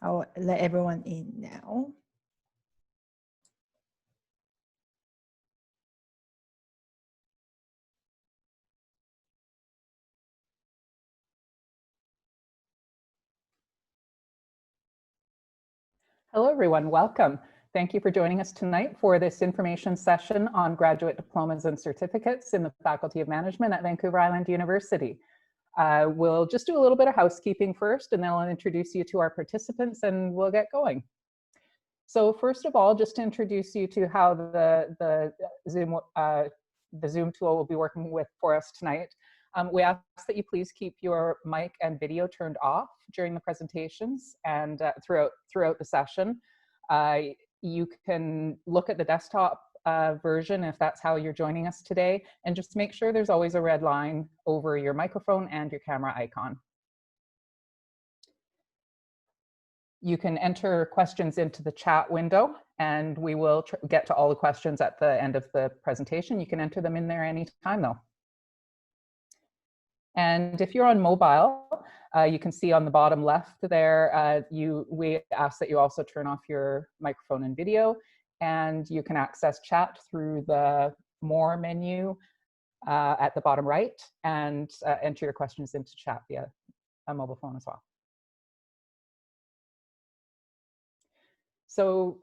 I'll let everyone in now. Hello, everyone. Welcome. Thank you for joining us tonight for this information session on graduate diplomas and certificates in the Faculty of Management at Vancouver Island University. We'll just do a little bit of housekeeping first, and then I'll introduce you to our participants and we'll get going. So first of all, just to introduce you to how the Zoom tool will be working for us tonight. We ask that you please keep your mic and video turned off during the presentations and throughout the session. You can look at the desktop version if that's how you're joining us today, and just make sure there's always a red line over your microphone and your camera icon. You can enter questions into the chat window, and we will get to all the questions at the end of the presentation. You can enter them in there anytime though. And if you're on mobile, you can see on the bottom left there, we ask that you also turn off your microphone and video, and you can access chat through the More menu at the bottom right, and enter your questions into chat via a mobile phone as well. So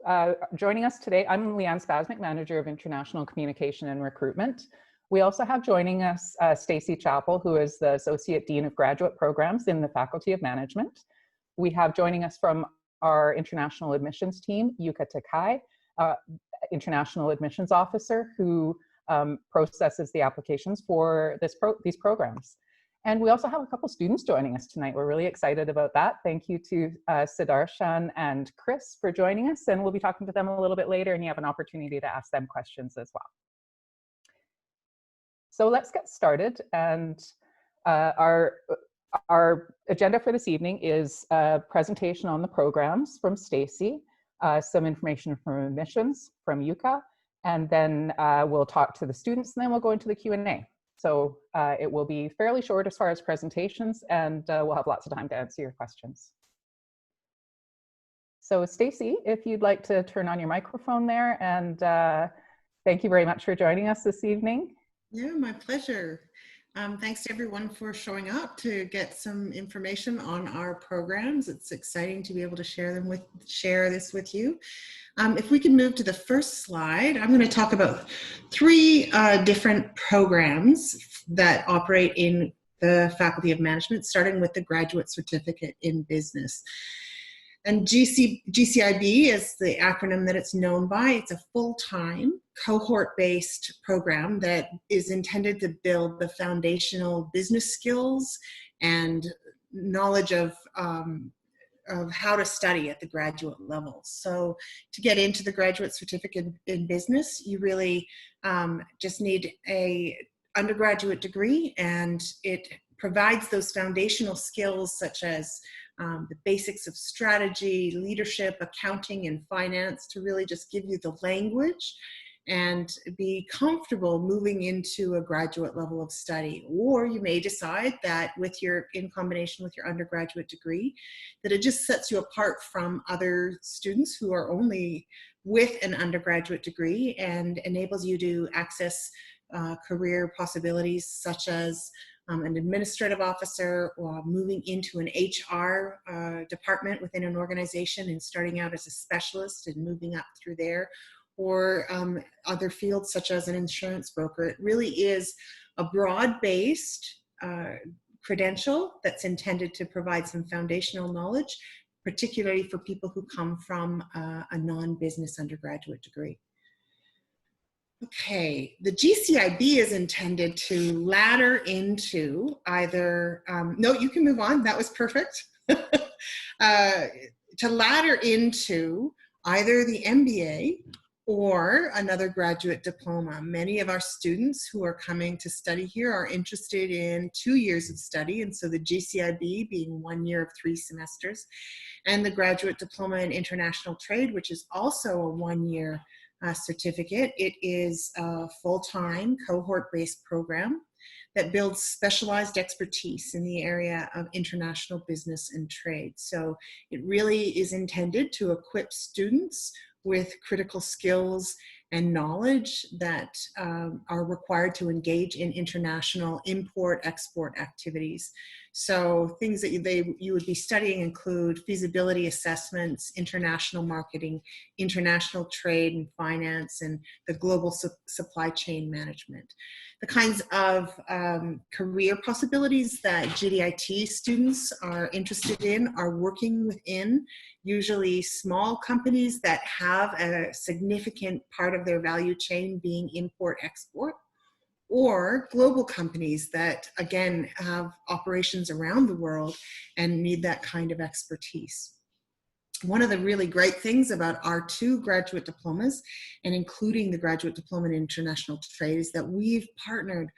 joining us today, I'm Leanne Spasmik, Manager of International Communication and Recruitment. We also have joining us Stacey Chappell, who is the Associate Dean of Graduate Programs in the Faculty of Management. We have joining us from our International Admissions team, Yuka Takai, International Admissions Officer, who processes the applications for these programs. And we also have a couple students joining us tonight. We're really excited about that. Thank you to Sudarshan and Chris for joining us, and we'll be talking to them a little bit later, and you have an opportunity to ask them questions as well. So let's get started, and our agenda for this evening is a presentation on the programs from Stacey, some information from admissions from Yuka, and then we'll talk to the students, and then we'll go into the Q&A. So it will be fairly short as far as presentations, and we'll have lots of time to answer your questions. So Stacey, if you'd like to turn on your microphone there, and thank you very much for joining us this evening. Yeah, my pleasure. Thanks to everyone for showing up to get some information on our programs. It's exciting to be able to share this with you. If we can move to the first slide, I'm going to talk about three different programs that operate in the Faculty of Management, starting with the Graduate Certificate in Business. And GCIB is the acronym that it's known by. It's a full-time, cohort-based program that is intended to build the foundational business skills and knowledge of how to study at the graduate level. So to get into the Graduate Certificate in Business, you really just need an undergraduate degree, and it provides those foundational skills such as the basics of strategy, leadership, accounting, and finance to really just give you the language and be comfortable moving into a graduate level of study. Or you may decide that in combination with your undergraduate degree, that it just sets you apart from other students who are only with an undergraduate degree and enables you to access career possibilities such as an administrative officer, or moving into an HR department within an organization and starting out as a specialist and moving up through there, or other fields such as an insurance broker. It really is a broad-based credential that's intended to provide some foundational knowledge, particularly for people who come from a non-business undergraduate degree. Okay, the GCIB is intended to ladder into either, no, you can move on, that was perfect. To ladder into either the MBA or another graduate diploma. Many of our students who are coming to study here are interested in 2 years of study, and so the GCIB being 1 year of 3 semesters, and the Graduate Diploma in International Trade, which is also a 1 year certificate. It is a full-time cohort-based program that builds specialized expertise in the area of international business and trade. So it really is intended to equip students with critical skills and knowledge that are required to engage in international import-export activities. So things that you would be studying include feasibility assessments, international marketing, international trade and finance, and the global supply chain management. The kinds of career possibilities that GDIT students are interested in are working within usually small companies that have a significant part of their value chain being import-export, or global companies that, again, have operations around the world and need that kind of expertise. One of the really great things about our two graduate diplomas, and including the Graduate Diploma in International Trade, is that we've partnered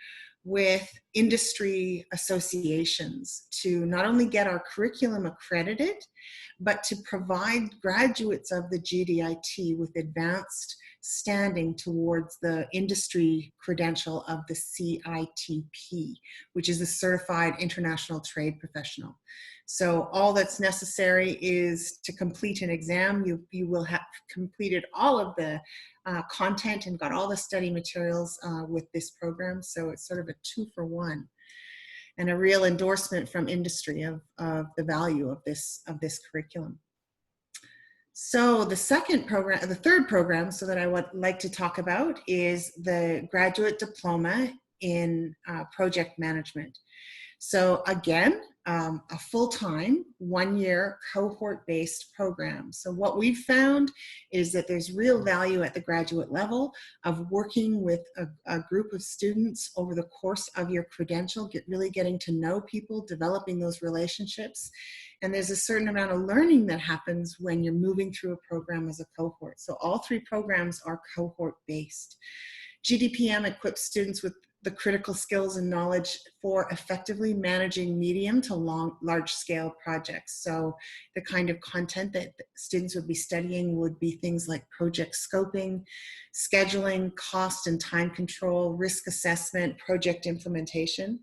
with industry associations to not only get our curriculum accredited, but to provide graduates of the GDIT with advanced standing towards the industry credential of the CITP, which is a Certified International Trade Professional. So all that's necessary is to complete an exam. You will have completed all of the content and got all the study materials with this program. So it's sort of a 2-for-1 and a real endorsement from industry of the value of this curriculum. So the third program, so that I would like to talk about, is the Graduate Diploma in Project Management. So again, a full-time, 1-year cohort-based program. So what we've found is that there's real value at the graduate level of working with a group of students over the course of your credential, really getting to know people, developing those relationships. And there's a certain amount of learning that happens when you're moving through a program as a cohort. So all 3 programs are cohort-based. GDPM equips students with the critical skills and knowledge for effectively managing medium to large-scale projects. So the kind of content that students would be studying would be things like project scoping, scheduling, cost and time control, risk assessment, project implementation.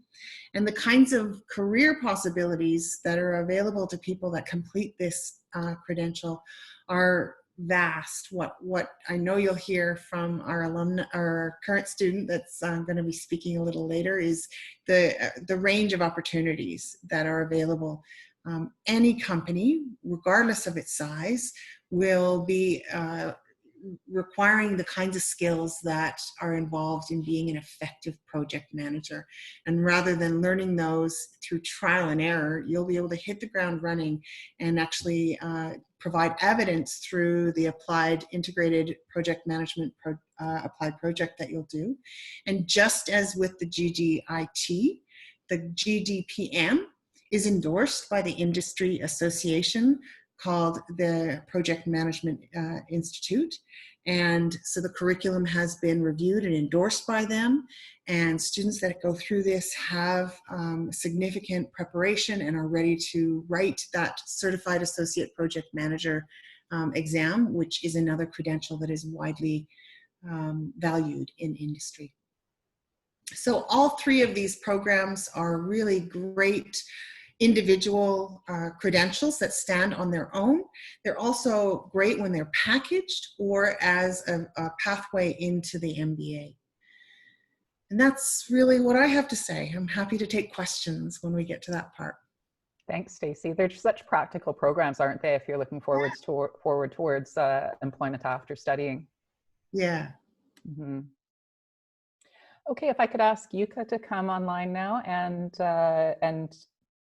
And the kinds of career possibilities that are available to people that complete this credential are vast. What I know you'll hear from our current student that's going to be speaking a little later is the range of opportunities that are available. Any company, regardless of its size, will be requiring the kinds of skills that are involved in being an effective project manager. And rather than learning those through trial and error, you'll be able to hit the ground running and actually provide evidence through the applied integrated project management applied project that you'll do. And just as with the GDIT, the GDPM is endorsed by the industry association called the Project Management Institute. And so the curriculum has been reviewed and endorsed by them. And students that go through this have significant preparation and are ready to write that Certified Associate Project Manager exam, which is another credential that is widely valued in industry. So all 3 of these programs are really great individual credentials that stand on their own. They're also great when they're packaged or as a pathway into the MBA. And that's really what I have to say. I'm happy to take questions when we get to that part. Thanks, Stacey. They're such practical programs, aren't they, if you're looking forward towards employment after studying? Yeah. Mm-hmm. Okay, if I could ask Yuka to come online now and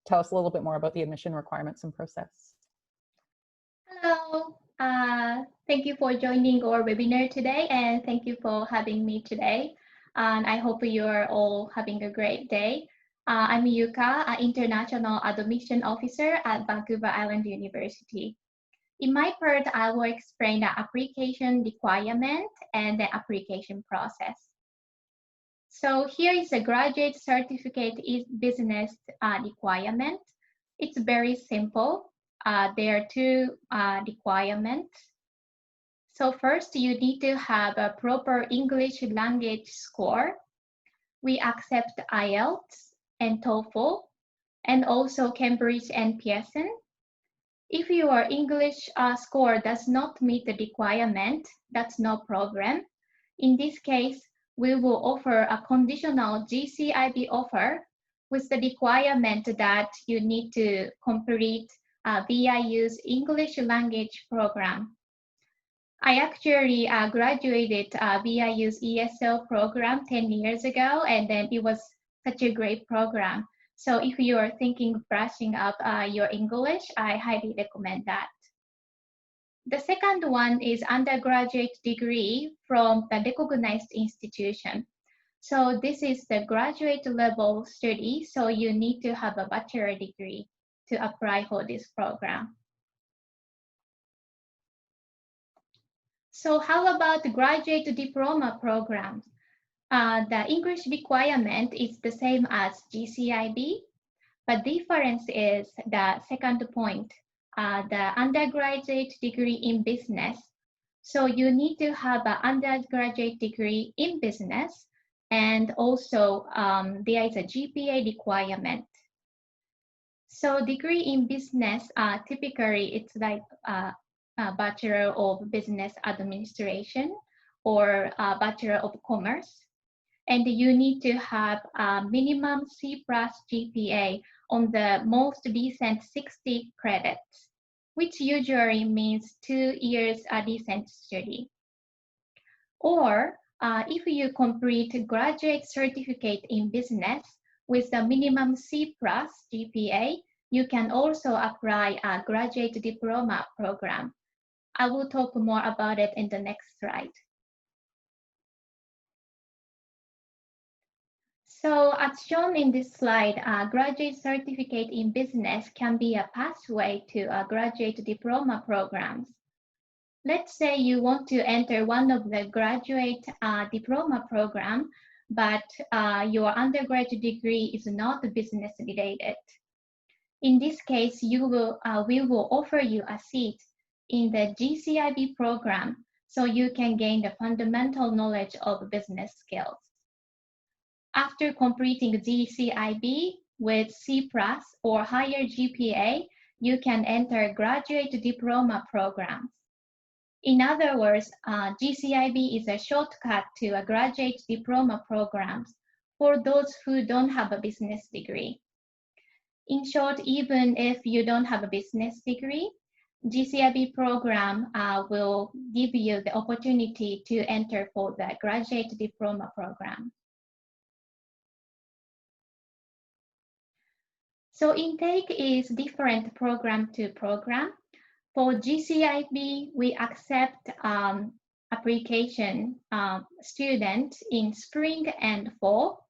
tell us a little bit more about the admission requirements and process. Hello, thank you for joining our webinar today, and thank you for having me today. And I hope you are all having a great day. I'm Yuka, an International Admission Officer at Vancouver Island University. In my part, I will explain the application requirement and the application process. So here is a graduate certificate in business requirement. It's very simple. There are 2 requirements. So first, you need to have a proper English language score. we accept IELTS and TOEFL, and also Cambridge and Pearson. If your English score does not meet the requirement, that's no problem. In this case, we will offer a conditional GCIB offer with the requirement that you need to complete VIU's English language program. I actually graduated VIU's ESL program 10 years ago, and then it was such a great program. So if you are thinking of brushing up your English, I highly recommend that. The second one is undergraduate degree from the recognized institution. So this is the graduate level study, so you need to have a bachelor degree to apply for this program. So how about the graduate diploma programs? The English requirement is the same as GCIB, but difference is the second point, the undergraduate degree in business. So you need to have an undergraduate degree in business, and also there is a GPA requirement. So degree in business, typically it's like a Bachelor of Business Administration or a Bachelor of Commerce. And you need to have a minimum C+ GPA on the most recent 60 credits, which usually means 2 years recent study. Or if you complete graduate certificate in business with the minimum C+ GPA, you can also apply a graduate diploma program. I will talk more about it in the next slide. So as shown in this slide, graduate certificate in business can be a pathway to graduate diploma programs. Let's say you want to enter one of the graduate diploma program, but your undergraduate degree is not business related. In this case, we will offer you a seat in the GCIB program so you can gain the fundamental knowledge of business skills. After completing GCIB with C+ or higher GPA, you can enter graduate diploma programs. In other words, GCIB is a shortcut to a graduate diploma programs for those who don't have a business degree. In short, even if you don't have a business degree, GCIB program will give you the opportunity to enter for the graduate diploma program. So intake is different program to program. For GCIB, we accept application students in spring and fall.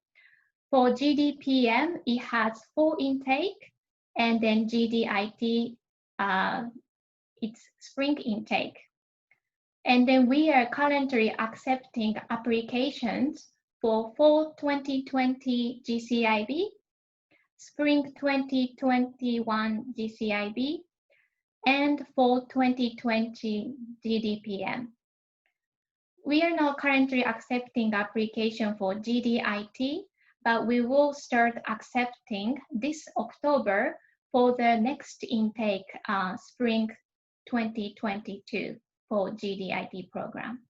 For GDPM, it has full intake, and then GDIT, it's spring intake. And then we are currently accepting applications for fall 2020 GCIB, spring 2021 GCIB, and fall 2020 GDPM. We are now currently accepting application for GDIT, but we will start accepting this October for the next intake, spring 2022 for GDIT program.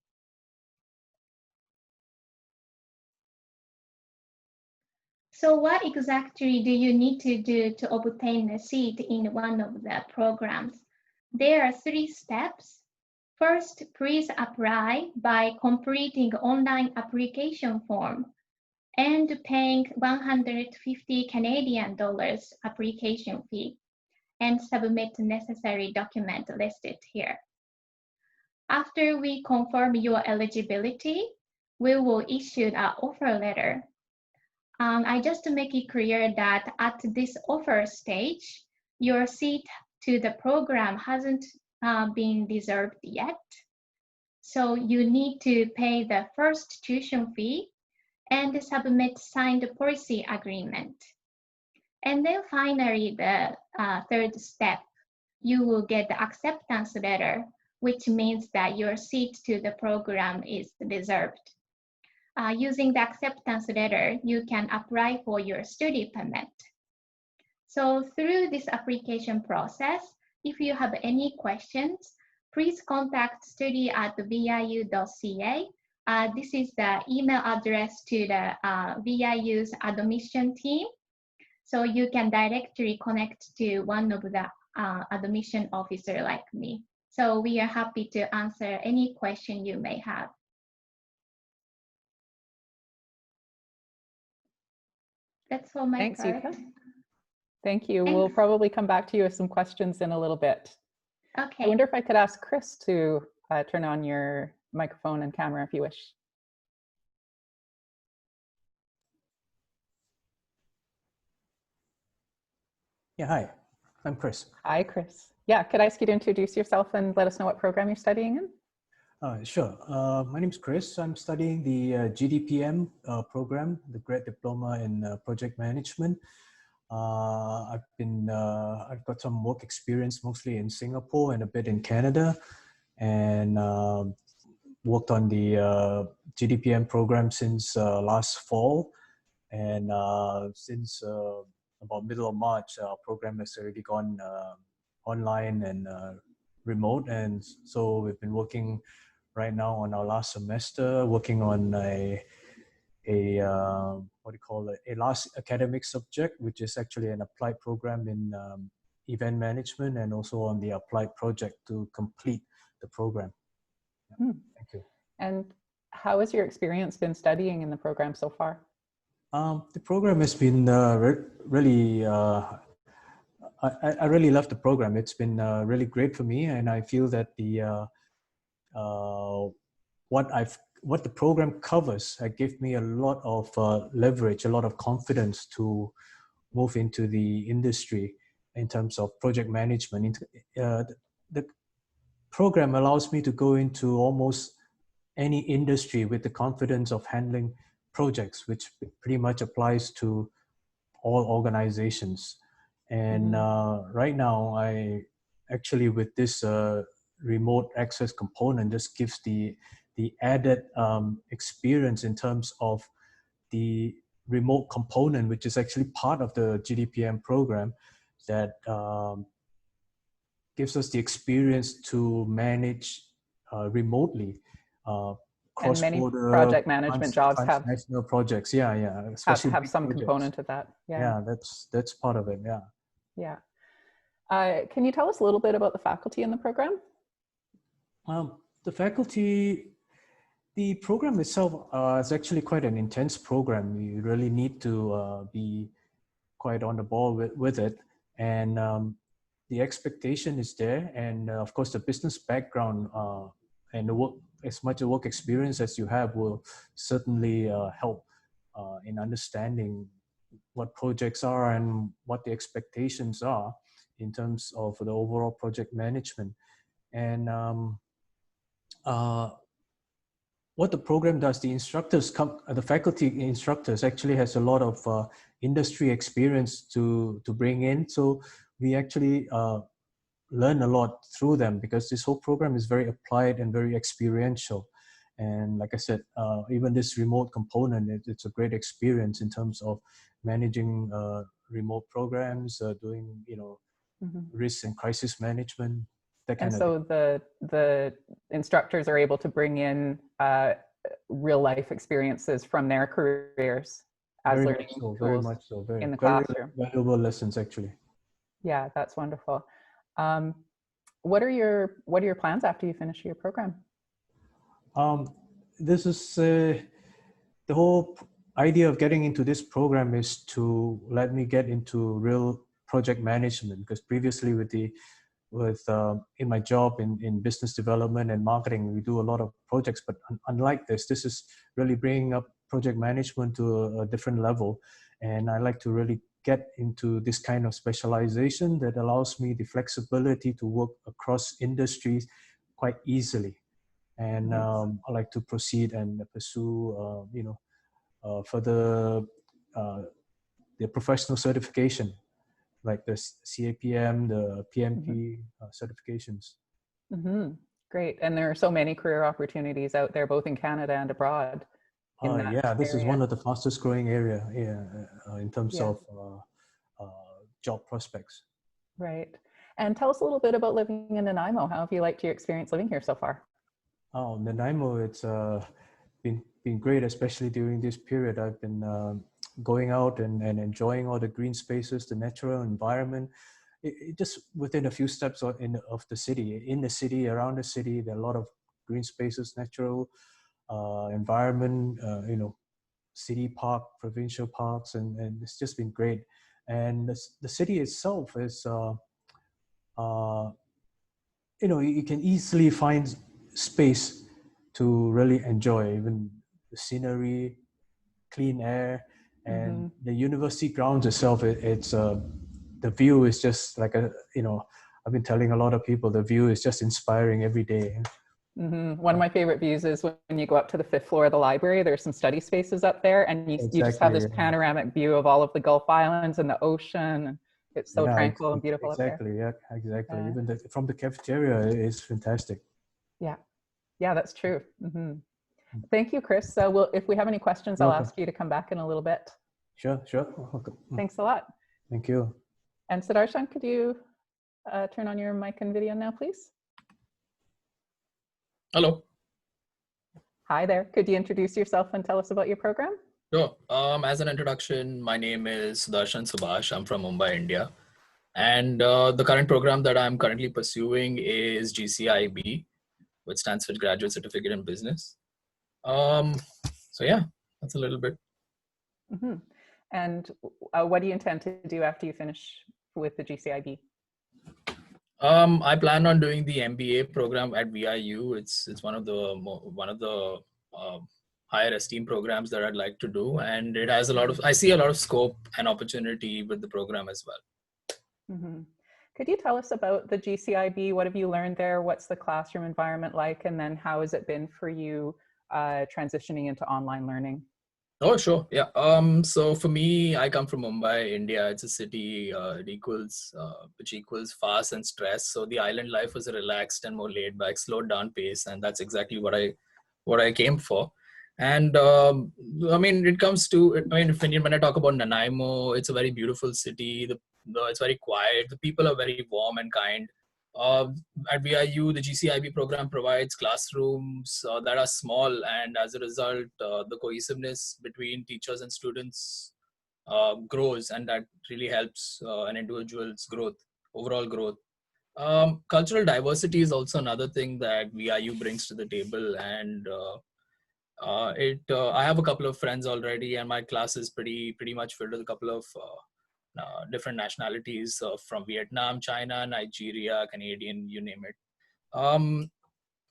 So what exactly do you need to do to obtain a seat in one of the programs? There are 3 steps. First, please apply by completing online application form and paying 150 Canadian dollars application fee and submit necessary document listed here. After we confirm your eligibility, we will issue an offer letter. I just to make it clear that at this offer stage, your seat to the program hasn't been reserved yet. So you need to pay the first tuition fee and submit signed policy agreement. And then finally, the third step, you will get the acceptance letter, which means that your seat to the program is reserved. using the acceptance letter, you can apply for your study permit. So through this application process, if you have any questions, please contact study@viu.ca. This is the email address to the VIU's admission team. So you can directly connect to one of the admission officer like me. So we are happy to answer any question you may have. That's all my Thanks, part. Yuka. Thank you. Thanks. We'll probably come back to you with some questions in a little bit. Okay. I wonder if I could ask Chris to turn on your microphone and camera if you wish. Yeah, hi, I'm Chris. Hi, Chris. Yeah, could I ask you to introduce yourself and let us know what program you're studying in? Sure. My name is Chris. I'm studying the GDPM program, the Grad Diploma in Project Management. I've got some work experience mostly in Singapore and a bit in Canada, and worked on the GDPM program since last fall. And since about middle of March, our program has already gone online and remote. And so we've been working right now on our last semester, working on a what do you call it, a last academic subject, which is actually an applied program in event management, and also on the applied project to complete the program. Yeah. Thank you. And how has your experience been studying in the program so far? The program has been really, I really love the program. It's been really great for me, and I feel that the what the program covers gave me a lot of leverage, a lot of confidence to move into the industry in terms of project management. The program allows me to go into almost any industry with the confidence of handling projects, which pretty much applies to all organizations. And right now, I actually, with this remote access component, just gives the added experience in terms of the remote component, which is actually part of the GDPM program, that gives us the experience to manage remotely And many cross-border project management jobs have transnational projects. Yeah, especially have big some projects. component of that. Yeah, that's part of it. Yeah. Yeah. Can you tell us a little bit about the faculty in the program? The faculty, the program itself is actually quite an intense program. You really need to be quite on the ball with it. And the expectation is there. And of course, the business background and the work, as much work experience as you have, will certainly help in understanding what projects are and what the expectations are in terms of the overall project management. And what the program does, the instructors the faculty instructors actually has a lot of industry experience to bring in. So we actually learn a lot through them, because this whole program is very applied and very experiential. And like I said, even this remote component, it's a great experience in terms of managing remote programs, doing, risk and crisis management. And so the instructors are able to bring in real life experiences from their careers as very learning much so, tools very much so, in the very classroom. valuable lessons actually. Yeah, that's wonderful. What are your plans after you finish your program? This is the whole idea of getting into this program is to let me get into real project management, because previously in my job in business development and marketing, we do a lot of projects, but unlike this is really bringing up project management to a different level. And I like to really get into this kind of specialization that allows me the flexibility to work across industries quite easily. And I like to proceed and pursue, further the professional certification, like the CAPM, the PMP certifications. Great. And there are so many career opportunities out there, both in Canada and abroad. in that Yeah, this is area. one of the fastest growing area in terms Yeah. of job prospects. Right. And tell us a little bit about living in Nanaimo. How have you liked your experience living here so far? Oh, Nanaimo, it's been great, especially during this period. I've been going out and enjoying all the green spaces, the natural environment. It just within a few steps of the city, in the city, around the city, there are a lot of green spaces, natural environment, city park, provincial parks, and it's just been great. And the city itself is, you can easily find space to really enjoy, even the scenery, clean air, and the university grounds itself. It's the view is just like I've been telling a lot of people, the view is just inspiring every day. One of my favorite views is when you go up to the 5th floor of the library. There's some study spaces up there, and you just have this panoramic view of all of the Gulf Islands and the ocean. It's so tranquil and beautiful up there. Exactly. Even from the cafeteria, it's fantastic. Yeah, that's true. Thank you, Chris. If we have any questions, I'll ask you to come back in a little bit. Sure. Thanks a lot. Thank you. And Sudarshan, could you turn on your mic and video now, please? Hello. Hi there. Could you introduce yourself and tell us about your program? Sure. As an introduction, my name is Sudarshan Subhash. I'm from Mumbai, India. And the current program that I'm currently pursuing is GCIB, which stands for Graduate Certificate in Business. So yeah, that's a little bit. And what do you intend to do after you finish with the GCIB? I plan on doing the MBA program at VIU. It's one of the higher esteem programs that I'd like to do, and it has I see a lot of scope and opportunity with the program as well. Could you tell us about the GCIB? What have you learned there? What's the classroom environment like? And then how has it been for you transitioning into online learning? Oh, sure. Yeah. So for me, I come from Mumbai, India. It's a city which equals fast and stress. So the island life was a relaxed and more laid back, slowed down pace. And that's exactly what I came for. And when it comes to, when I talk about Nanaimo, it's a very beautiful city. It's very quiet. The people are very warm and kind. At VIU, the GCIB program provides classrooms that are small, and as a result, the cohesiveness between teachers and students grows, and that really helps an individual's overall growth. Cultural diversity is also another thing that VIU brings to the table, and I have a couple of friends already, and my class is pretty much filled with a couple of different nationalities from Vietnam, China, Nigeria, Canadian, you name it.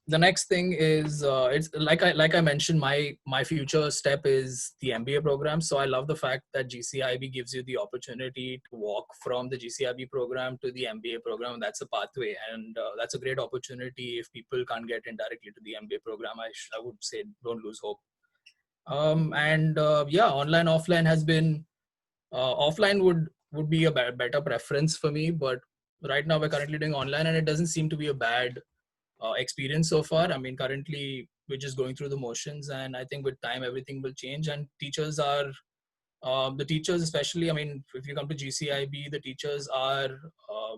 The next thing is it's like I mentioned, my future step is the MBA program. So I love the fact that GCIB gives you the opportunity to walk from the GCIB program to the MBA program. That's a pathway, and that's a great opportunity. If people can't get in directly to the MBA program, I would say don't lose hope. Online, offline has been offline would be a better preference for me, but right now we're currently doing online, and it doesn't seem to be a bad experience so far. Currently we're just going through the motions, and I think with time everything will change. And teachers are the teachers, especially, if you come to GCIB, the teachers are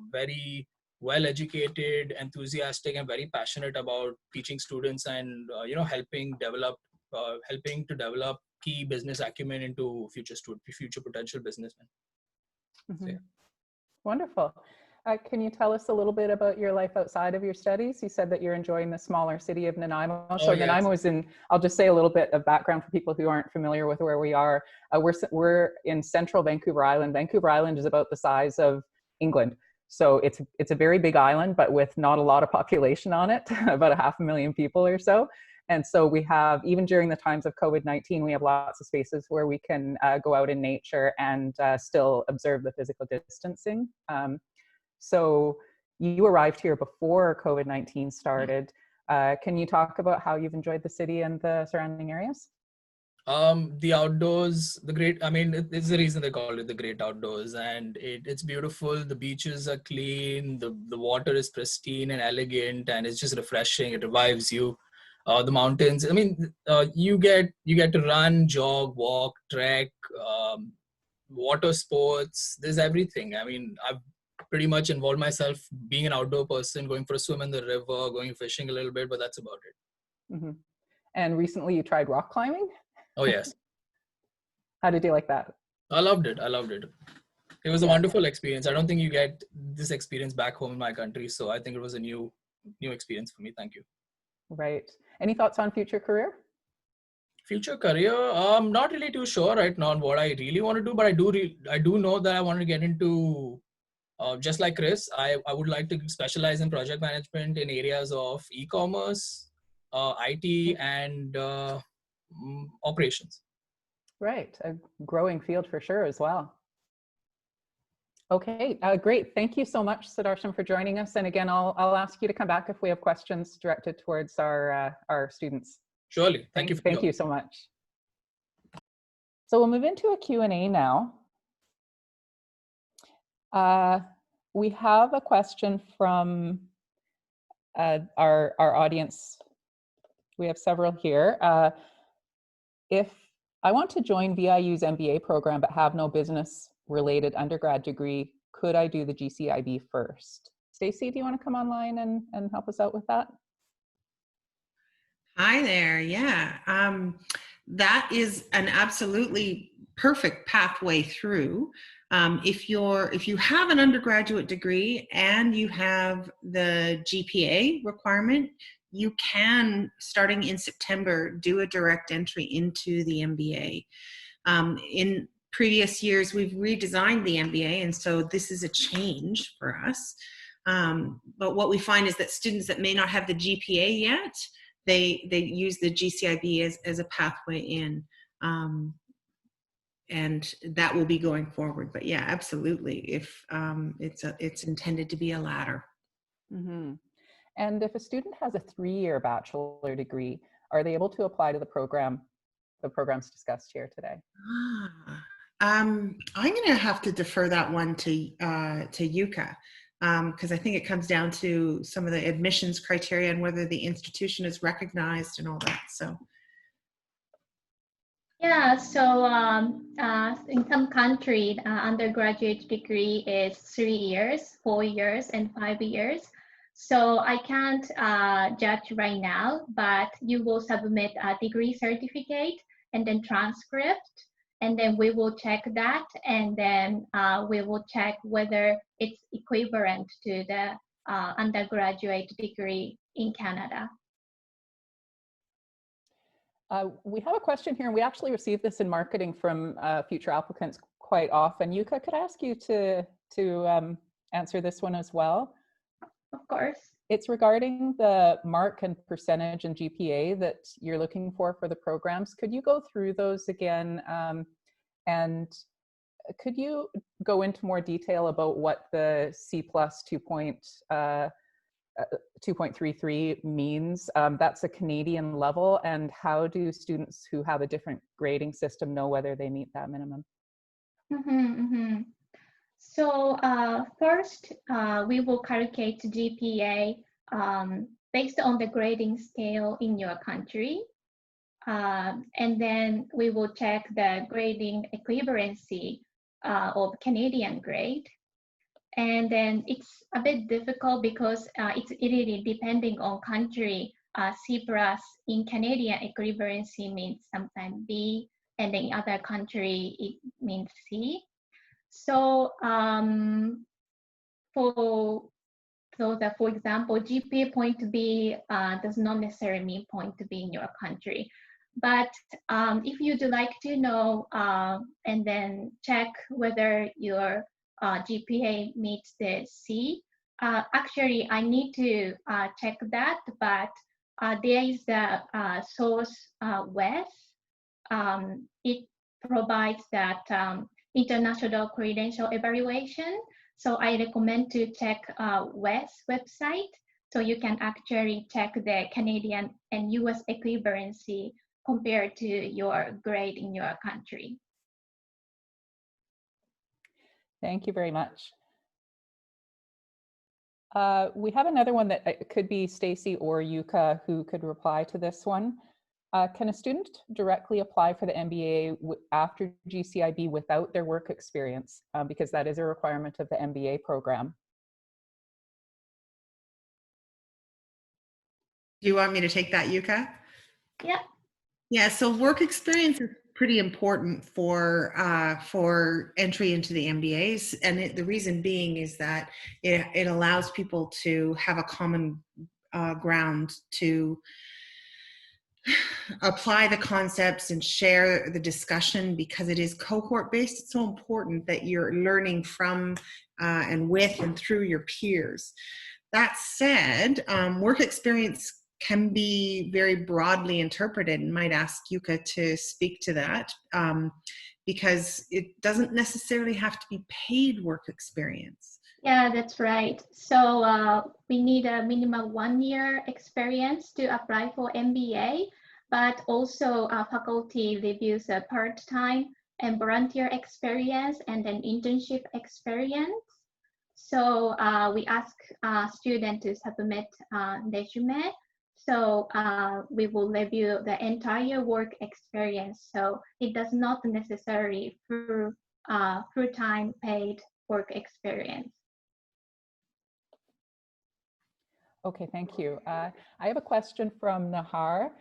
very well educated, enthusiastic, and very passionate about teaching students and helping to develop key business acumen into future potential businessmen. So, yeah. Wonderful. Can you tell us a little bit about your life outside of your studies? You said that you're enjoying the smaller city of Nanaimo. So Nanaimo is I'll just say a little bit of background for people who aren't familiar with where we are. We're in central Vancouver Island. Vancouver Island is about the size of England. So it's a very big island, but with not a lot of population on it, about 500,000 people or so. And so we have, even during the times of COVID-19, we have lots of spaces where we can go out in nature and still observe the physical distancing. So you arrived here before COVID-19 started. Can you talk about how you've enjoyed the city and the surrounding areas? The outdoors, it's the reason they call it the great outdoors, and it's beautiful. The beaches are clean, the water is pristine and elegant, and it's just refreshing. It revives you. the mountains. I mean, you get to run, jog, walk, trek, water sports. There's everything. I mean, I've pretty much involved myself being an outdoor person, going for a swim in the river, going fishing a little bit, but that's about it. Mm-hmm. And recently you tried rock climbing? Oh, yes. How did you like that? I loved it. It was a wonderful experience. I don't think you get this experience back home in my country. So I think it was a new experience for me. Thank you. Right. Any thoughts on future career? Future career, I'm not really too sure right now on what I really want to do, but I do know that I want to get into, just like Chris, I would like to specialize in project management in areas of e-commerce, IT, and operations. Right. A growing field for sure as well. Okay, great. Thank you so much, Sudarshan, for joining us. And again, I'll ask you to come back if we have questions directed towards our students. Surely. Thank you. Thank you so much. So we'll move into a Q&A now. We have a question from our audience. We have several here. If I want to join VIU's MBA program but have no business-related undergrad degree, could I do the GCIB first? Stacy, do you want to come online and help us out with that? Hi there. Yeah, that is an absolutely perfect pathway through. If you have an undergraduate degree and you have the GPA requirement, you can, starting in September, do a direct entry into the MBA. In previous years, we've redesigned the MBA, and so this is a change for us. But what we find is that students that may not have the GPA yet, they use the GCIB as a pathway in, and that will be going forward. But yeah, absolutely, if it's intended to be a ladder. Mm-hmm. And if a student has a 3-year bachelor degree, are they able to apply to the programs discussed here today? I'm going to have to defer that one to Yuka, because I think it comes down to some of the admissions criteria and whether the institution is recognized and all that. So. Yeah, so in some countries, undergraduate degree is 3 years, 4 years, and 5 years. So I can't judge right now, but you will submit a degree certificate and then transcript, and then we will check that, and then we will check whether it's equivalent to the undergraduate degree in Canada. We have a question here, and we actually receive this in marketing from future applicants quite often. Yuka, could I ask you to answer this one as well? Of course. It's regarding the mark and percentage and GPA that you're looking for the programs. Could you go through those again? And could you go into more detail about what the C+ 2.33 means? That's a Canadian level, and how do students who have a different grading system know whether they meet that minimum? So first, we will calculate GPA based on the grading scale in your country. And then we will check the grading equivalency of Canadian grade. And then it's a bit difficult because it's really depending on country. C+ in Canadian equivalency means sometimes B, and in other country it means C. So for example, GPA point B does not necessarily mean point B in your country. But if you'd like to know and then check whether your GPA meets the C, actually I need to check that, but there is the source WES. It provides that international credential evaluation. So I recommend to check WES website, so you can actually check the Canadian and US equivalency compared to your grade in your country. Thank you very much. We have another one that it could be Stacy or Yuka who could reply to this one. Can a student directly apply for the MBA after GCIB without their work experience? Because that is a requirement of the MBA program. Do you want me to take that, Yuka? Yeah. Yeah, so work experience is pretty important for entry into the MBAs, and the reason being is that it allows people to have a common ground to apply the concepts and share the discussion, because it is cohort based. It's so important that you're learning from and with and through your peers. That said, work experience can be very broadly interpreted, and might ask Yuka to speak to that, because it doesn't necessarily have to be paid work experience. Yeah, that's right. So we need a minimum 1 year experience to apply for MBA, but also faculty reviews a part-time and volunteer experience and an internship experience. So we ask students to submit resume. So we will review the entire work experience. So it does not necessarily full-time paid work experience. Okay, thank you. I have a question from Nahar.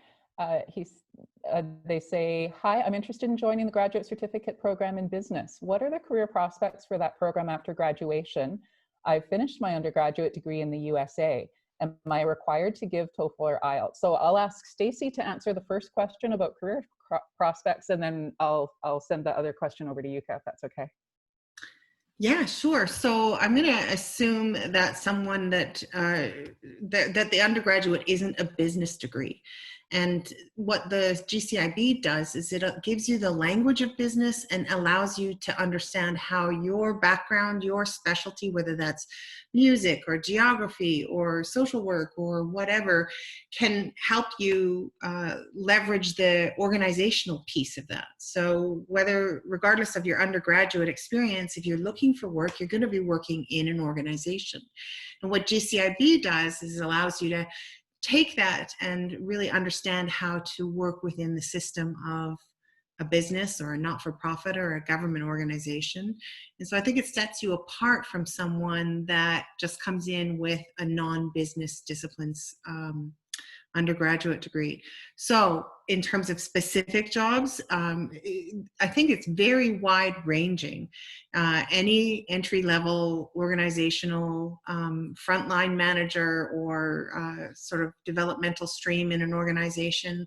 They say, hi, I'm interested in joining the graduate certificate program in business. What are the career prospects for that program after graduation? I've finished my undergraduate degree in the USA. Am I required to give TOEFL or IELTS? So I'll ask Stacy to answer the first question about career prospects, and then I'll send the other question over to Yuka, if that's okay. Yeah, sure. So I'm going to assume that someone that the undergraduate isn't a business degree. And what the GCIB does is it gives you the language of business and allows you to understand how your background, your specialty, whether that's music or geography or social work or whatever, can help you leverage the organizational piece of that. So regardless of your undergraduate experience, if you're looking for work, you're going to be working in an organization. And what GCIB does is it allows you to take that and really understand how to work within the system of a business or a not-for-profit or a government organization. And so I think it sets you apart from someone that just comes in with a non-business disciplines undergraduate degree. So in terms of specific jobs, I think it's very wide ranging. Any entry-level organizational frontline manager or sort of developmental stream in an organization.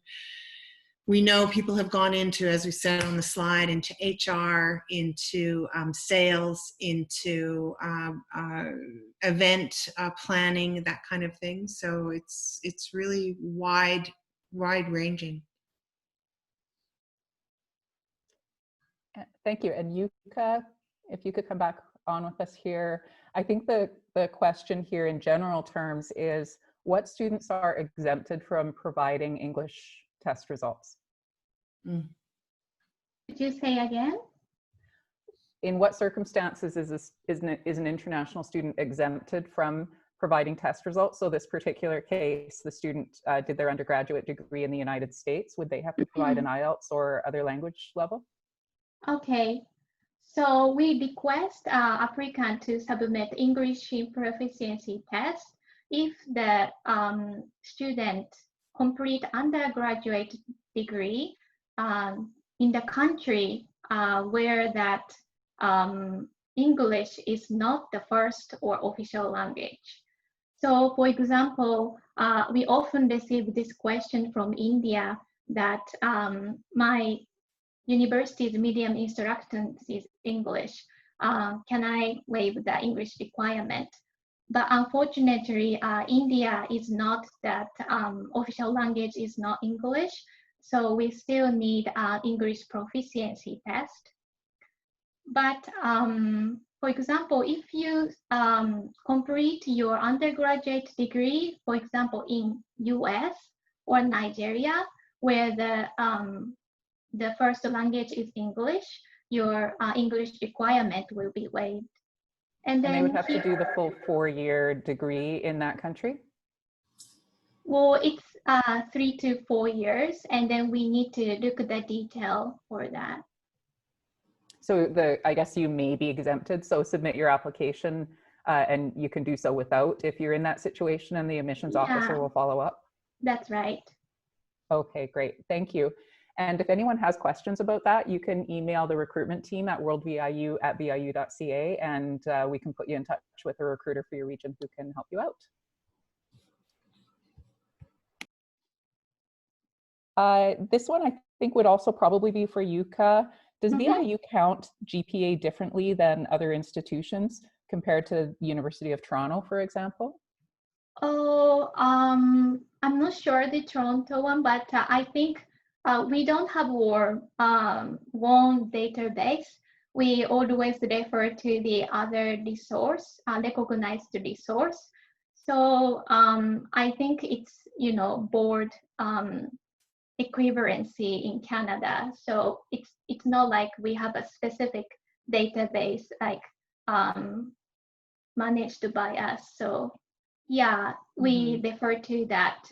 We know people have gone into, as we said on the slide, into HR, into sales, into event planning, that kind of thing. So it's really wide ranging. Thank you. And Yuka, if you could come back on with us here. I think the question here in general terms is what students are exempted from providing English test results. Could you say again? In what circumstances is an international student exempted from providing test results? So this particular case, the student did their undergraduate degree in the United States. Would they have to provide an IELTS or other language level? Okay. So we request applicant to submit English proficiency test if the student complete undergraduate degree in the country where that English is not the first or official language. So for example, we often receive this question from India that my university's medium instruction is English. Can I waive the English requirement? But unfortunately, India is not that official language is not English. So we still need English proficiency test. But for example, if you complete your undergraduate degree, for example, in US or Nigeria, where the first language is English, your English requirement will be waived. And And they would then have to do the full 4-year degree in that country? well, it's 3 to 4 years, and then we need to look at the detail for that. So I guess you may be exempted, so submit your application and you can do so without if you're in that situation, and the admissions officer will follow up. That's right. Okay, great, thank you. And if anyone has questions about that, you can email the recruitment team at worldviu@viu.ca, and we can put you in touch with a recruiter for your region who can help you out. This one I think would also probably be for Yuka. Does VIU count GPA differently than other institutions compared to the University of Toronto, for example? Oh, I'm not sure the Toronto one, but I think we don't have one database. We always refer to the other resource, recognized resource. So I think it's, you know, board equivalency in Canada. So it's not like we have a specific database like managed by us. So yeah, we refer to that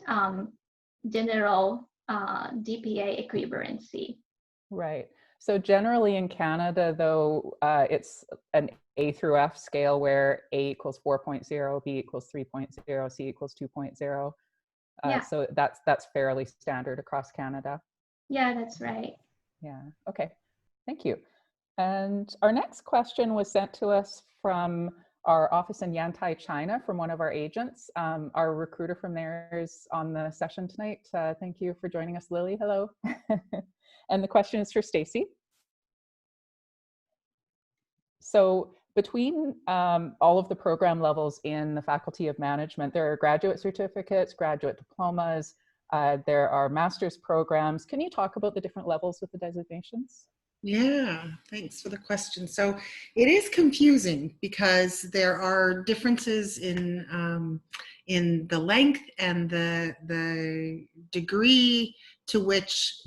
general GPA equivalency. Right. So generally in Canada, though, it's an A through F scale where A equals 4.0, B equals 3.0, C equals 2.0. So that's fairly standard across Canada. Yeah, that's right. Yeah, okay, thank you. And our next question was sent to us from our office in Yantai, China, from one of our agents. Our recruiter from there is on the session tonight. Thank you for joining us, Lily. Hello. And the question is for Stacy. So between all of the program levels in the Faculty of Management, there are graduate certificates, graduate diplomas, there are master's programs. Can you talk about the different levels with the designations? Yeah, thanks for the question. So it is confusing because there are differences in the length and the degree to which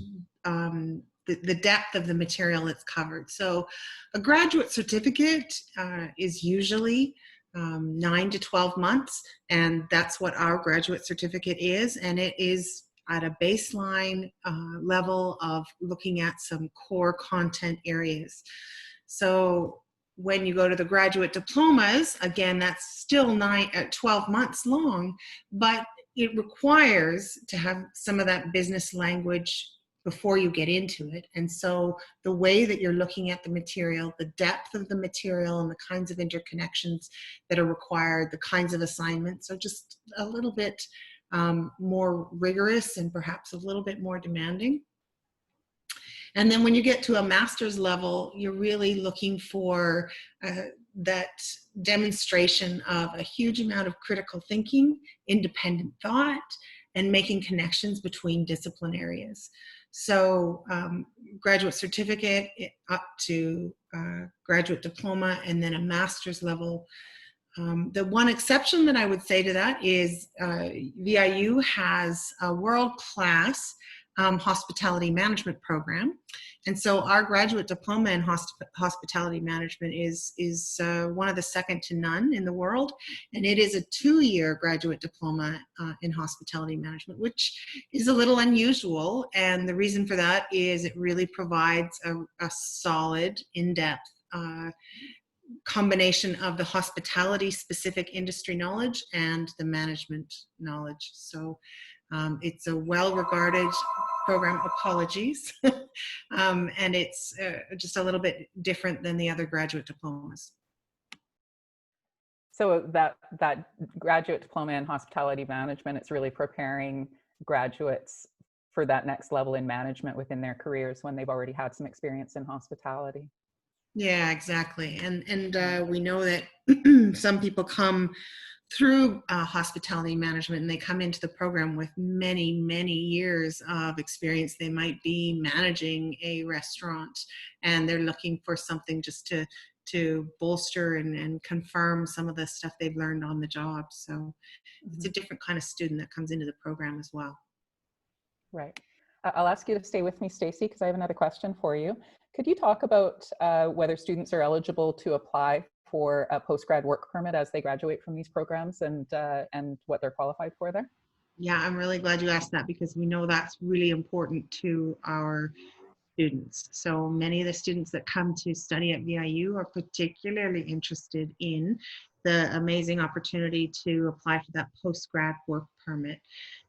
the depth of the material it's covered. So a graduate certificate is usually 9 to 12 months, and that's what our graduate certificate is, and it is at a baseline level of looking at some core content areas. So when you go to the graduate diplomas, again, that's still 12 months long, but it requires to have some of that business language before you get into it. And so the way that you're looking at the material, the depth of the material and the kinds of interconnections that are required, the kinds of assignments are just a little bit more rigorous and perhaps a little bit more demanding. And then when you get to a master's level, you're really looking for that demonstration of a huge amount of critical thinking, independent thought, and making connections between discipline areas. So graduate certificate up to graduate diploma, and then a master's level. The one exception that I would say to that is VIU has a world-class hospitality management program. And so our graduate diploma in hospitality management is one of the second to none in the world. And it is a 2-year graduate diploma in hospitality management, which is a little unusual. And the reason for that is it really provides a solid, in-depth combination of the hospitality specific industry knowledge and the management knowledge. So it's a well-regarded program, apologies, and it's just a little bit different than the other graduate diplomas. So that graduate diploma in hospitality management, it's really preparing graduates for that next level in management within their careers when they've already had some experience in hospitality. Yeah, exactly. And we know that some people come through hospitality management and they come into the program with many, many years of experience. They might be managing a restaurant and they're looking for something just to bolster and confirm some of the stuff they've learned on the job. So it's a different kind of student that comes into the program as well. Right. I'll ask you to stay with me, Stacy, because I have another question for you. Could you talk about whether students are eligible to apply for a postgrad work permit as they graduate from these programs, and what they're qualified for there? Yeah, I'm really glad you asked that, because we know that's really important to our students. So many of the students that come to study at VIU are particularly interested in the amazing opportunity to apply for that postgrad work permit.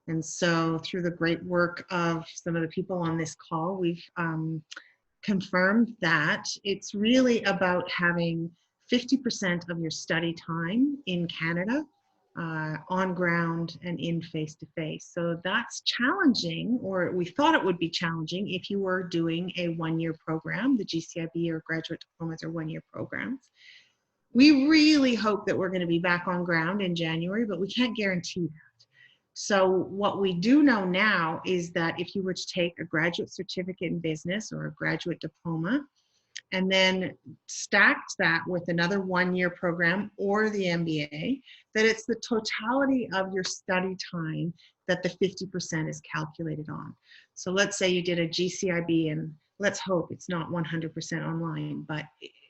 And so through the great work of some of the people on this call, we've confirmed that it's really about having 50% of your study time in Canada on ground and in face-to-face. So that's challenging, or we thought it would be challenging if you were doing a one-year program. The GCIB or graduate diplomas are one-year programs. We really hope that we're going to be back on ground in January, but we can't guarantee that. So what we do know now is that if you were to take a graduate certificate in business or a graduate diploma, and then stacked that with another one-year program or the MBA, that it's the totality of your study time that the 50% is calculated on. So let's say you did a GCIB, and let's hope it's not 100% online, but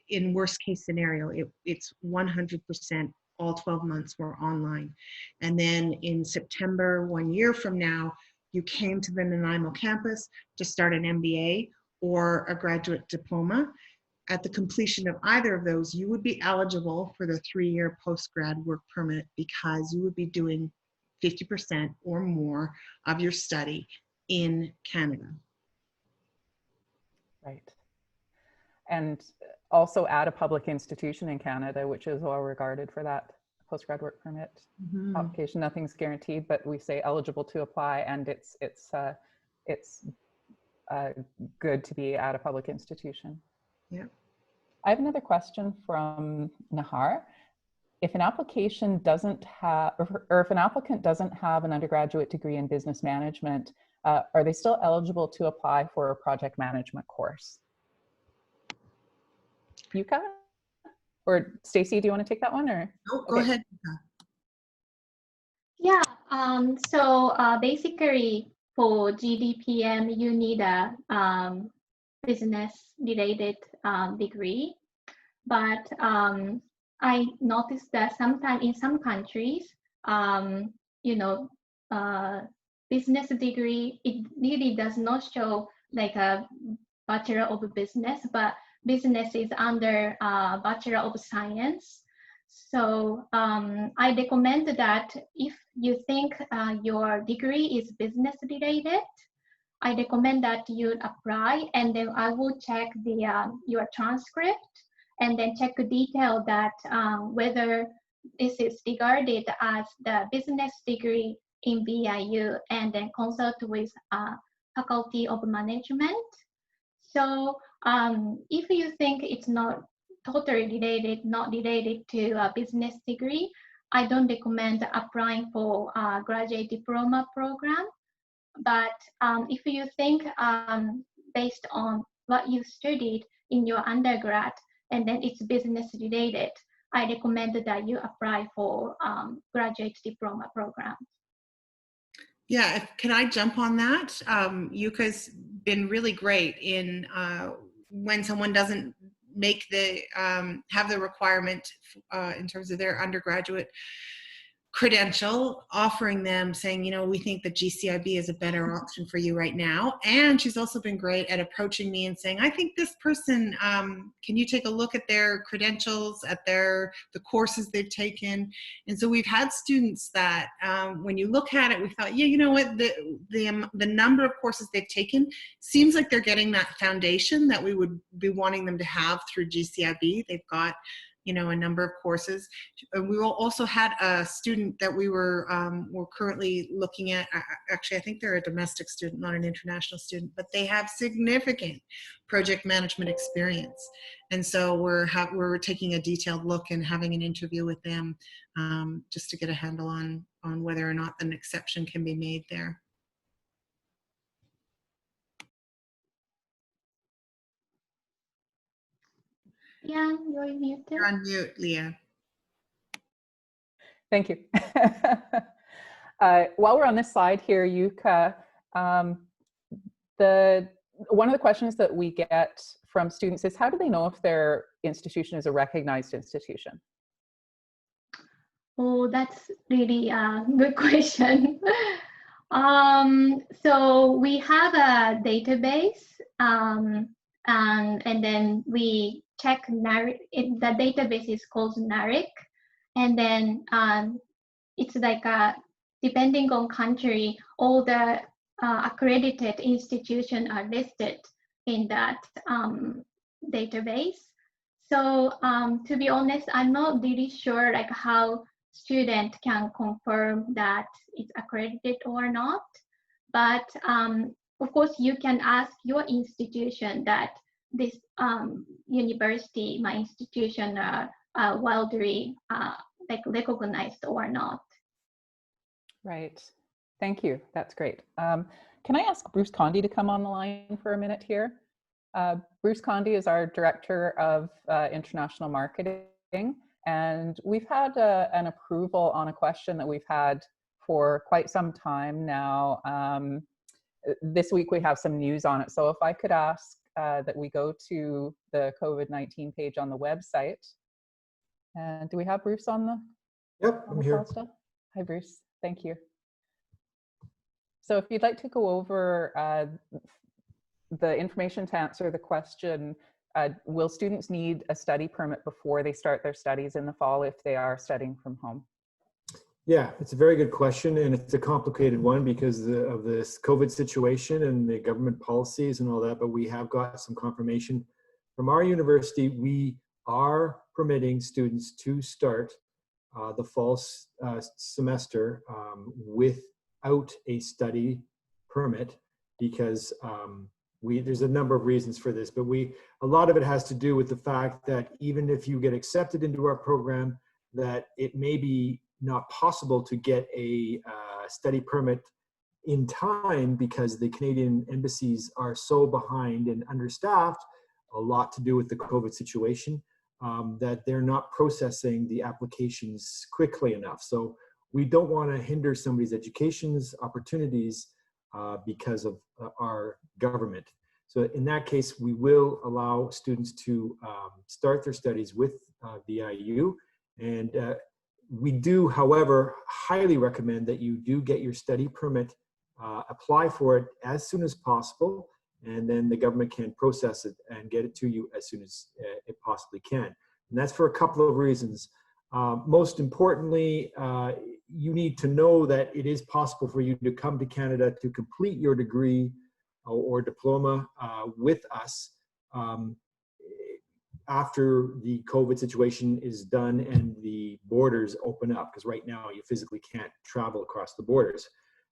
in worst case scenario, it's 100%, all 12 months were online. And then in September, 1 year from now, you came to the Nanaimo campus to start an MBA or a graduate diploma. At the completion of either of those, you would be eligible for the 3-year postgrad work permit, because you would be doing 50% or more of your study in Canada. Right. And also at a public institution in Canada, which is well regarded for that postgrad work permit application. Nothing's guaranteed, but we say eligible to apply, and it's good to be at a public institution. Yeah. I have another question from Nahar. If an application doesn't have, or if an applicant doesn't have an undergraduate degree in business management, are they still eligible to apply for a project management course? Yuka? Or Stacy, do you want to take that one? Or Oh, go ahead. Yeah, basically for GDPM, you need a business-related degree. But I noticed that sometimes in some countries, business degree, it really does not show like a Bachelor of Business, but business is under Bachelor of Science. So I recommend that if you think your degree is business related, I recommend that you apply, and then I will check your transcript, and then check the detail that whether this is regarded as the business degree in VIU, and then consult with Faculty of Management. So if you think it's not totally related, not related to a business degree, I don't recommend applying for a graduate diploma program. But if you think based on what you studied in your undergrad, and then it's business related, I recommend that you apply for graduate diploma program. Yeah, can I jump on that? Yuka's been really great in when someone doesn't make the have the requirement in terms of their undergraduate credential, offering them, saying, you know, we think that GCIB is a better option for you right now. And she's also been great at approaching me and saying, I think this person, can you take a look at their credentials, at the courses they've taken? And so we've had students that when you look at it, we thought, yeah, you know what, the number of courses they've taken seems like they're getting that foundation that we would be wanting them to have through GCIB. They've got, you know, a number of courses. We also had a student that we're currently looking at. Actually, I think they're a domestic student, not an international student, but they have significant project management experience. And so we're taking a detailed look and having an interview with them just to get a handle on whether or not an exception can be made there. Yeah, you're muted. You're on mute, Leah. Thank you. While we're on this slide here, Yuka, the one of the questions that we get from students is, how do they know if their institution is a recognized institution? Oh, that's really a good question. So we have a database, and then we check the database is called NARIC, and then it's like depending on country, all the accredited institutions are listed in that database. So to be honest, I'm not really sure like how student can confirm that it's accredited or not. But of course, you can ask your institution that this university, my institution, are widely like recognized or not. Right. Thank you. That's great. Can I ask Bruce Condi to come on the line for a minute here? Bruce Condi is our Director of International Marketing, and we've had an approval on a question that we've had for quite some time now. This week we have some news on it. So if I could ask that we go to the COVID-19 page on the website. And do we have Bruce on the? Yep, I'm here. Still? Hi, Bruce. Thank you. So if you'd like to go over the information to answer the question, will students need a study permit before they start their studies in the fall if they are studying from home? Yeah, it's a very good question, and it's a complicated one because of this COVID situation and the government policies and all that, but we have got some confirmation from our university. We are permitting students to start the fall semester without a study permit because there's a number of reasons for this, but a lot of it has to do with the fact that even if you get accepted into our program, that it may be not possible to get a study permit in time because the Canadian embassies are so behind and understaffed, a lot to do with the COVID situation, that they're not processing the applications quickly enough. So we don't want to hinder somebody's education's opportunities because of our government. So in that case, we will allow students to start their studies with VIU. And we do, however, highly recommend that you do get your study permit, apply for it as soon as possible, and then the government can process it and get it to you as soon as it possibly can. And that's for a couple of reasons. Most importantly, you need to know that it is possible for you to come to Canada to complete your degree or diploma with us after the COVID situation is done and the borders open up, because right now you physically can't travel across the borders.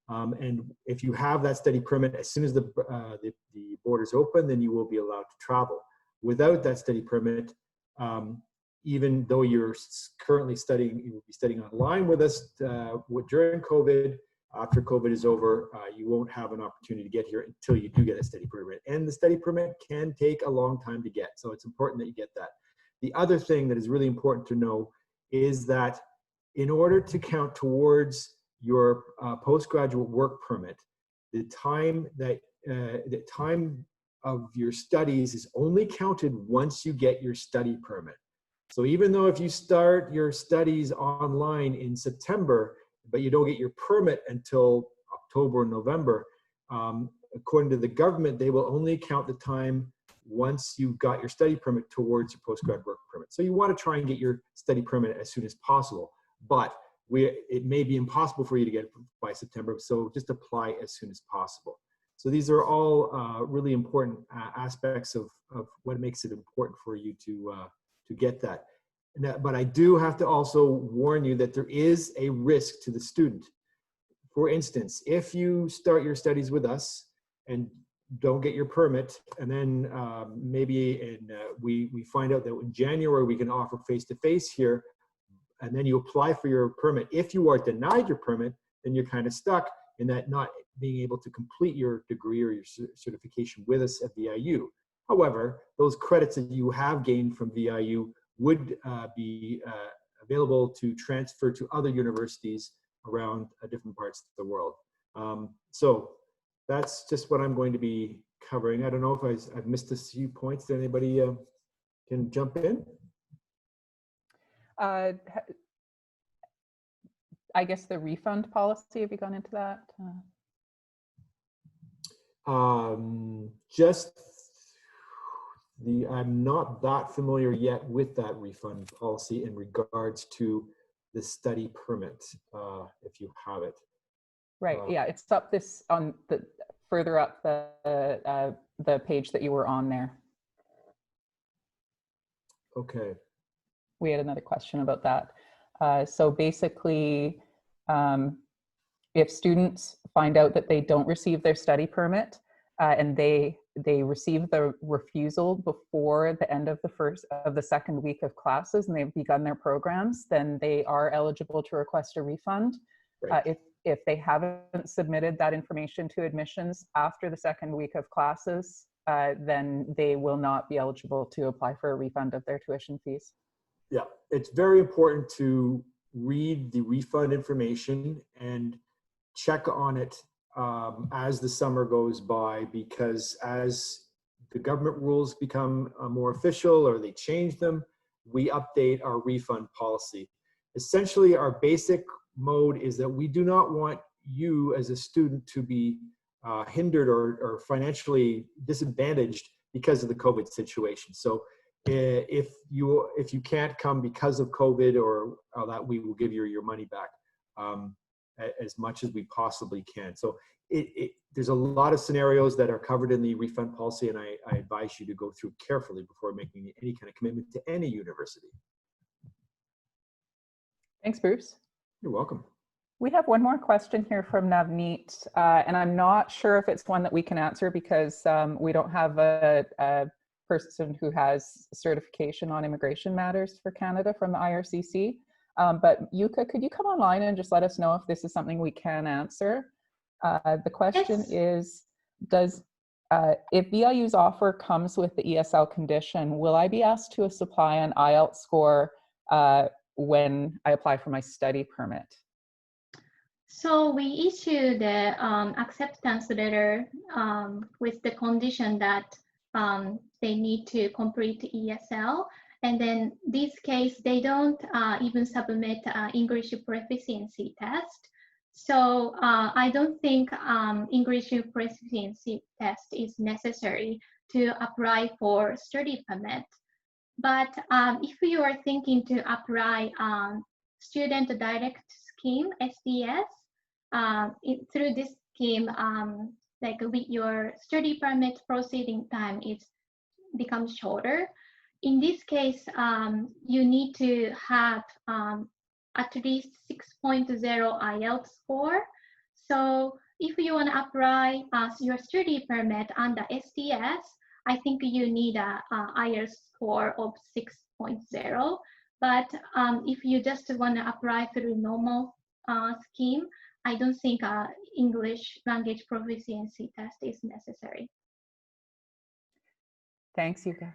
And if you have that study permit, as soon as the borders open, then you will be allowed to travel. Without that study permit, even though you're currently studying, you will be studying online with us during COVID. After COVID is over, you won't have an opportunity to get here until you do get a study permit. And the study permit can take a long time to get, so it's important that you get that. The other thing that is really important to know is that in order to count towards your postgraduate work permit, the time of your studies is only counted once you get your study permit. So even though if you start your studies online in September, but you don't get your permit until October or November, according to the government, they will only count the time once you got your study permit towards your postgrad work permit. So you want to try and get your study permit as soon as possible, but it may be impossible for you to get it by September, so just apply as soon as possible. So these are all really important aspects of what makes it important for you to get that. But I do have to also warn you that there is a risk to the student. For instance, if you start your studies with us and don't get your permit, and then we find out that in January we can offer face-to-face here, and then you apply for your permit. If you are denied your permit, then you're kind of stuck in that not being able to complete your degree or your certification with us at VIU. However, those credits that you have gained from VIU would be available to transfer to other universities around different parts of the world. So that's just what I'm going to be covering. I don't know if I've missed a few points. Anybody can jump in? I guess the refund policy, have you gone into that? I'm not that familiar yet with that refund policy in regards to the study permit, if you have it. Right, yeah, it's up this on the further up the page that you were on there. Okay. We had another question about that. So basically, if students find out that they don't receive their study permit and they receive the refusal before the end of the second week of classes and they've begun their programs, then they are eligible to request a refund. Right. If they haven't submitted that information to admissions after the second week of classes, then they will not be eligible to apply for a refund of their tuition fees. Yeah, it's very important to read the refund information and check on it as the summer goes by, because as the government rules become more official or they change them, we update our refund policy. Essentially, our basic mode is that we do not want you as a student to be hindered or financially disadvantaged because of the COVID situation. So if you can't come because of COVID or that, we will give you your money back as much as we possibly can. So there's a lot of scenarios that are covered in the refund policy, and I advise you to go through carefully before making any kind of commitment to any university. Thanks, Bruce. You're welcome. We have one more question here from Navneet, and I'm not sure if it's one that we can answer because we don't have a person who has certification on immigration matters for Canada from the IRCC. But Yuka, could you come online and just let us know if this is something we can answer? The question is, if VIU's offer comes with the ESL condition, will I be asked to supply an IELTS score when I apply for my study permit? So we issue the acceptance letter with the condition that they need to complete ESL. And then this case, they don't even submit English proficiency test. So I don't think English proficiency test is necessary to apply for study permit. But if you are thinking to apply Student Direct Scheme, SDS, through this scheme, like with your study permit proceeding time, it becomes shorter. In this case, you need to have at least 6.0 IELTS score. So if you want to apply your study permit under SDS, I think you need a IELTS score of 6.0. But if you just want to apply through normal scheme, I don't think English language proficiency test is necessary. Thanks, Yuka.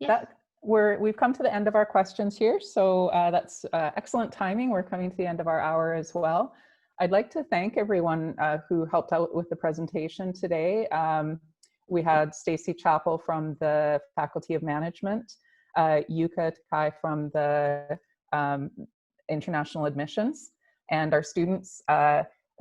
Yes. We've come to the end of our questions here, so that's excellent timing. We're coming to the end of our hour as well. I'd like to thank everyone who helped out with the presentation today. We had Stacy Chappell from the Faculty of Management, Yuka Takai from the International Admissions, and our students,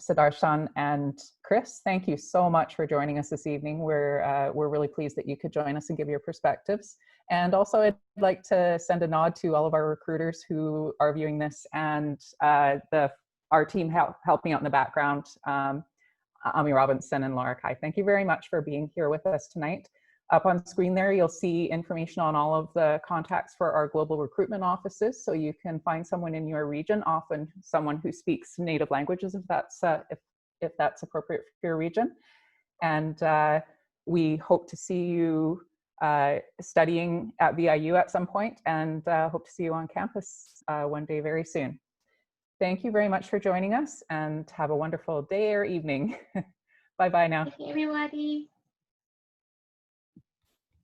Sudarshan and Chris. Thank you so much for joining us this evening. We're really pleased that you could join us and give your perspectives. And also, I'd like to send a nod to all of our recruiters who are viewing this and our team helping out in the background, Ami Robinson and Laura Kai. Thank you very much for being here with us tonight. Up on screen there, you'll see information on all of the contacts for our global recruitment offices, so you can find someone in your region, often someone who speaks native languages if that's appropriate for your region. And we hope to see you studying at VIU at some point, and hope to see you on campus one day very soon. Thank you very much for joining us, and have a wonderful day or evening. Bye-bye now. Thank you, everybody.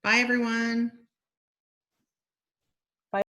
Bye, everyone.